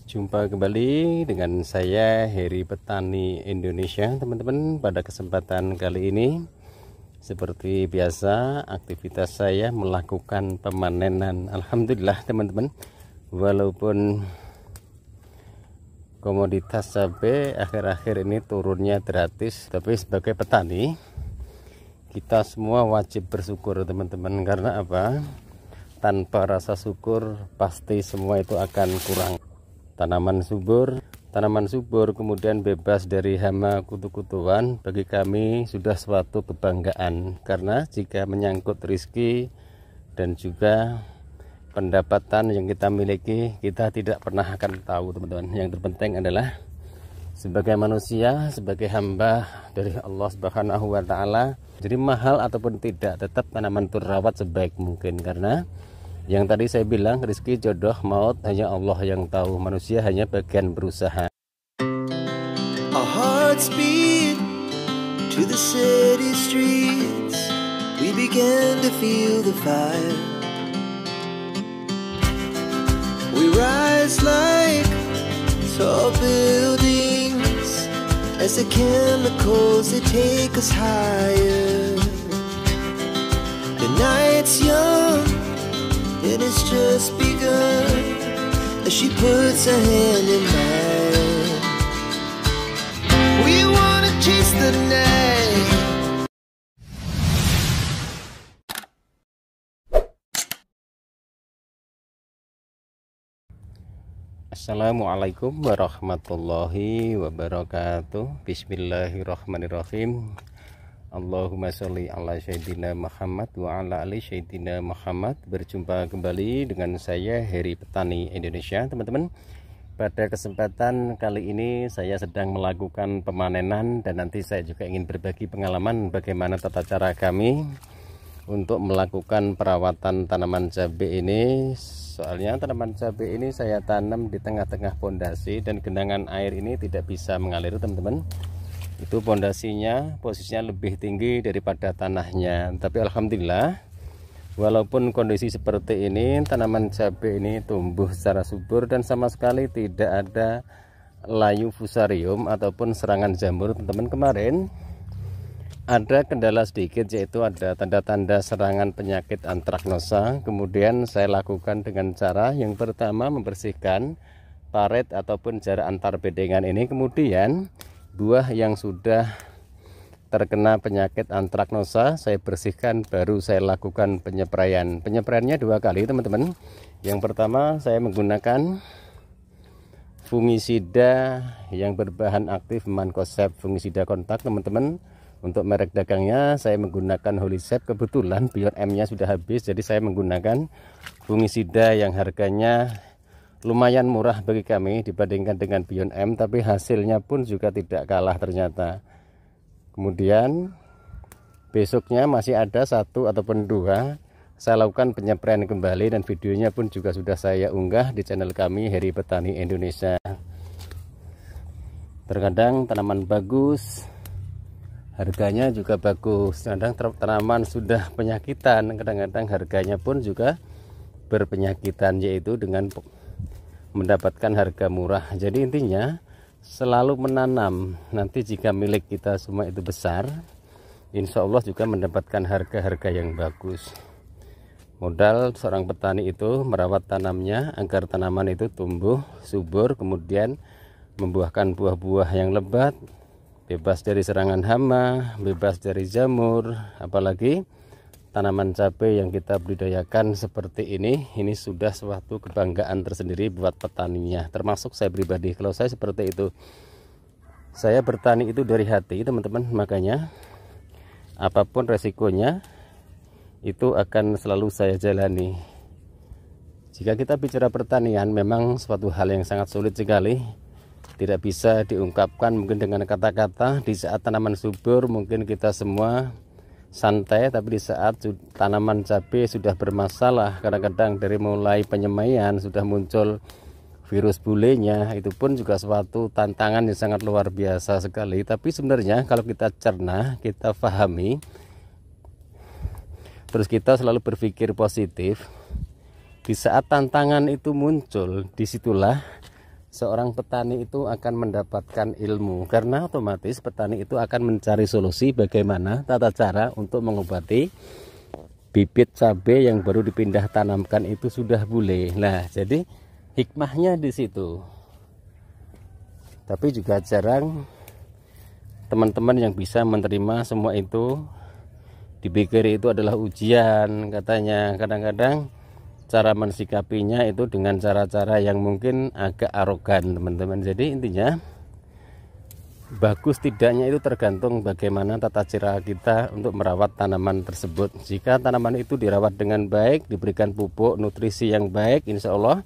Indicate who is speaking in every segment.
Speaker 1: Jumpa kembali dengan saya Heri Petani Indonesia, teman-teman. Pada kesempatan kali ini seperti biasa aktivitas saya melakukan pemanenan. Alhamdulillah teman-teman, walaupun komoditas cabai akhir-akhir ini turunnya gratis, tapi sebagai petani kita semua wajib bersyukur teman-teman. Karena apa? Tanpa rasa syukur pasti semua itu akan kurang. Tanaman subur kemudian bebas dari hama kutu-kutuan, bagi kami sudah suatu kebanggaan. Karena jika menyangkut rezeki dan juga pendapatan yang kita miliki, kita tidak pernah akan tahu teman-teman. Yang terpenting adalah sebagai manusia, sebagai hamba dari Allah Subhanahu wa Ta'ala, jadi mahal ataupun tidak, tetap tanaman itu rawat sebaik mungkin. Karena yang tadi saya bilang, rezeki, jodoh, maut hanya Allah yang tahu, manusia hanya bagian berusaha.
Speaker 2: Our hearts beat to the city streets. We began to feel the fire. We rise like tall buildings as the chemicals they take us higher. The night's young, it has just begun as she puts her hand in mine. We wanna chase the night.
Speaker 1: Assalamualaikum warahmatullahi wabarakatuh. Bismillahirrahmanirrahim. Allahumma sholli ala sayyidina Muhammad wa ala ali sayyidina Muhammad. Berjumpa kembali dengan saya Heri Petani Indonesia, teman-teman. Pada kesempatan kali ini saya sedang melakukan pemanenan, dan nanti saya juga ingin berbagi pengalaman bagaimana tata cara kami untuk melakukan perawatan tanaman cabai ini. Soalnya tanaman cabai ini saya tanam di tengah-tengah pondasi dan genangan air ini tidak bisa mengalir, teman-teman. Itu pondasinya posisinya lebih tinggi daripada tanahnya. Tapi alhamdulillah, walaupun kondisi seperti ini, tanaman cabai ini tumbuh secara subur dan sama sekali tidak ada layu fusarium ataupun serangan jamur, teman-teman. Kemarin ada kendala sedikit, yaitu ada tanda-tanda serangan penyakit antraknosa. Kemudian saya lakukan dengan cara yang pertama membersihkan paret ataupun jarak antar bedengan ini. Kemudian buah yang sudah terkena penyakit antraknosa saya bersihkan, baru saya lakukan penyepraian. Penyepraiannya 2 kali, teman-teman. Yang pertama saya menggunakan fungisida yang berbahan aktif Mancozeb fungisida kontak, teman-teman. Untuk merek dagangnya saya menggunakan Holisep. Kebetulan Beyond M nya sudah habis, jadi saya menggunakan fungisida yang harganya lumayan murah bagi kami dibandingkan dengan Beyond M, tapi hasilnya pun juga tidak kalah ternyata. Kemudian besoknya masih ada 1 ataupun 2 saya lakukan penyepraian kembali, dan videonya pun juga sudah saya unggah di channel kami Heri Petani Indonesia. Terkadang tanaman bagus, harganya juga bagus. Kadang tanaman sudah penyakitan, kadang-kadang harganya pun juga berpenyakitan, yaitu dengan mendapatkan harga murah. Jadi intinya selalu menanam. Nanti jika milik kita semua itu besar, insya Allah juga mendapatkan harga-harga yang bagus. Modal seorang petani itu merawat tanamnya agar tanaman itu tumbuh subur, kemudian membuahkan buah-buah yang lebat, bebas dari serangan hama, bebas dari jamur. Apalagi tanaman cabai yang kita budidayakan seperti ini sudah suatu kebanggaan tersendiri buat petaninya, termasuk saya pribadi. Kalau saya seperti itu, saya bertani itu dari hati, teman-teman. Makanya apapun resikonya itu akan selalu saya jalani. Jika kita bicara pertanian, memang suatu hal yang sangat sulit sekali, tidak bisa diungkapkan mungkin dengan kata-kata. Di saat tanaman subur mungkin kita semua santai, tapi di saat tanaman cabai sudah bermasalah, kadang-kadang dari mulai penyemaian sudah muncul virus bulenya, itu pun juga suatu tantangan yang sangat luar biasa sekali. Tapi sebenarnya kalau kita cerna, kita pahami, terus kita selalu berpikir positif, di saat tantangan itu muncul, disitulah seorang petani itu akan mendapatkan ilmu, karena otomatis petani itu akan mencari solusi bagaimana tata cara untuk mengobati bibit cabai yang baru dipindah tanamkan itu sudah boleh. Nah, jadi hikmahnya di situ. Tapi juga jarang teman-teman yang bisa menerima semua itu. Dipikir itu adalah ujian katanya. Kadang-kadang cara mensikapinya itu dengan cara-cara yang mungkin agak arogan, teman-teman. Jadi intinya bagus tidaknya itu tergantung bagaimana tata cara kita untuk merawat tanaman tersebut. Jika tanaman itu dirawat dengan baik, diberikan pupuk nutrisi yang baik, insya Allah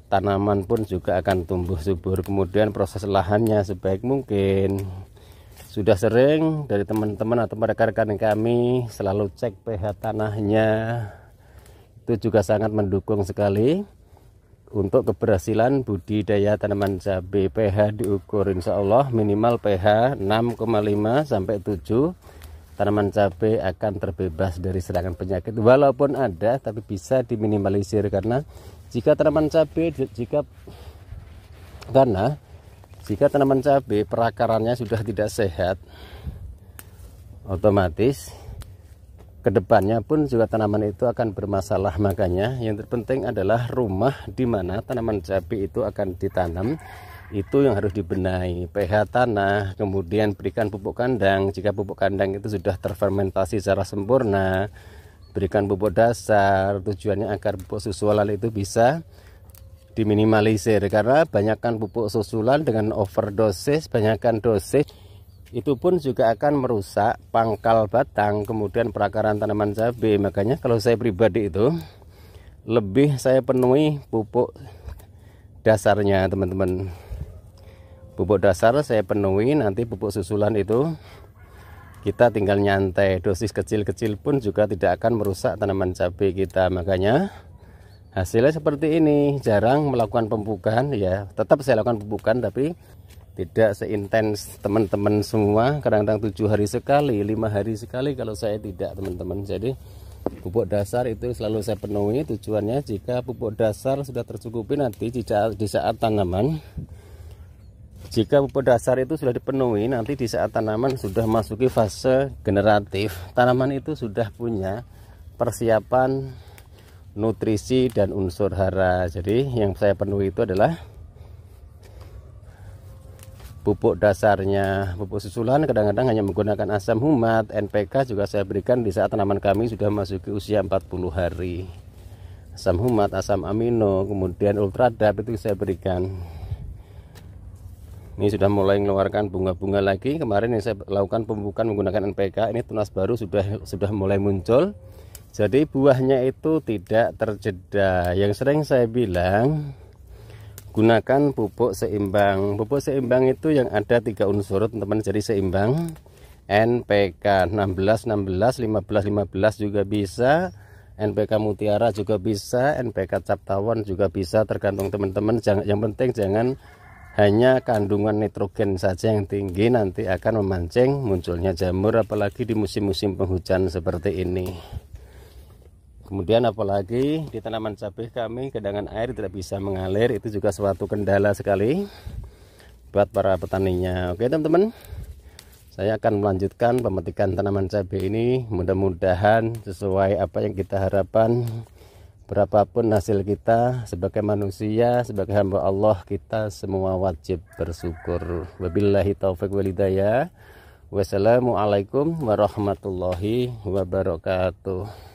Speaker 1: tanaman pun juga akan tumbuh subur. Kemudian proses lahannya sebaik mungkin. Sudah sering dari teman-teman atau rekan-rekan kami selalu cek pH tanahnya. Itu juga sangat mendukung sekali untuk keberhasilan budidaya tanaman cabai. pH diukur insya Allah minimal pH 6,5 sampai 7. Tanaman cabai akan terbebas dari serangan penyakit. Walaupun ada, tapi bisa diminimalisir, karena jika tanaman cabai jika tanaman cabai perakarannya sudah tidak sehat, otomatis kedepannya pun juga tanaman itu akan bermasalah. Makanya yang terpenting adalah rumah di mana tanaman cabai itu akan ditanam, itu yang harus dibenahi. pH tanah, kemudian berikan pupuk kandang. Jika pupuk kandang itu sudah terfermentasi secara sempurna, berikan pupuk dasar. Tujuannya agar pupuk susulan itu bisa diminimalisir, karena banyakkan pupuk susulan dengan overdosis, banyakkan dosis itu pun juga akan merusak pangkal batang, kemudian perakaran tanaman cabai. Makanya kalau saya pribadi itu lebih saya penuhi pupuk dasarnya, teman-teman. Pupuk dasar saya penuhi, nanti pupuk susulan itu kita tinggal nyantai. Dosis kecil-kecil pun juga tidak akan merusak tanaman cabai kita. Makanya hasilnya seperti ini. Jarang melakukan pemupukan, ya tetap saya lakukan pemupukan, tapi tidak seintens teman-teman semua. Kadang-kadang 7 hari sekali, 5 hari sekali kalau saya tidak, teman-teman. Jadi pupuk dasar itu selalu saya penuhi. Tujuannya jika pupuk dasar sudah tercukupi, nanti di saat tanaman, jika pupuk dasar itu sudah dipenuhi, nanti di saat tanaman sudah masuki fase generatif, tanaman itu sudah punya persiapan nutrisi dan unsur hara. Jadi yang saya penuhi itu adalah pupuk dasarnya. Pupuk susulan kadang-kadang hanya menggunakan asam humat. NPK juga saya berikan di saat tanaman kami sudah masuki usia 40 hari. Asam humat, asam amino, kemudian ultradap itu saya berikan. Ini sudah mulai mengeluarkan bunga-bunga lagi. Kemarin yang saya lakukan pemupukan menggunakan NPK, ini tunas baru sudah mulai muncul. Jadi buahnya itu tidak terjeda. Yang sering saya bilang, gunakan pupuk seimbang. Pupuk seimbang itu yang ada 3 unsur, teman-teman. Jadi seimbang, NPK 16 16, 15 15 juga bisa, NPK Mutiara juga bisa, NPK Cap Tawon juga bisa, tergantung teman-teman. Yang penting jangan hanya kandungan nitrogen saja yang tinggi, nanti akan memancing munculnya jamur, apalagi di musim-musim penghujan seperti ini. Kemudian apalagi di tanaman cabai kami cadangan air tidak bisa mengalir, itu juga suatu kendala sekali buat para petaninya. Oke teman-teman, saya akan melanjutkan pemetikan tanaman cabai ini. Mudah-mudahan sesuai apa yang kita harapkan. Berapapun hasil kita sebagai manusia, sebagai hamba Allah, kita semua wajib bersyukur. Wabillahi taufiq wal hidayah. Wassalamualaikum warahmatullahi wabarakatuh.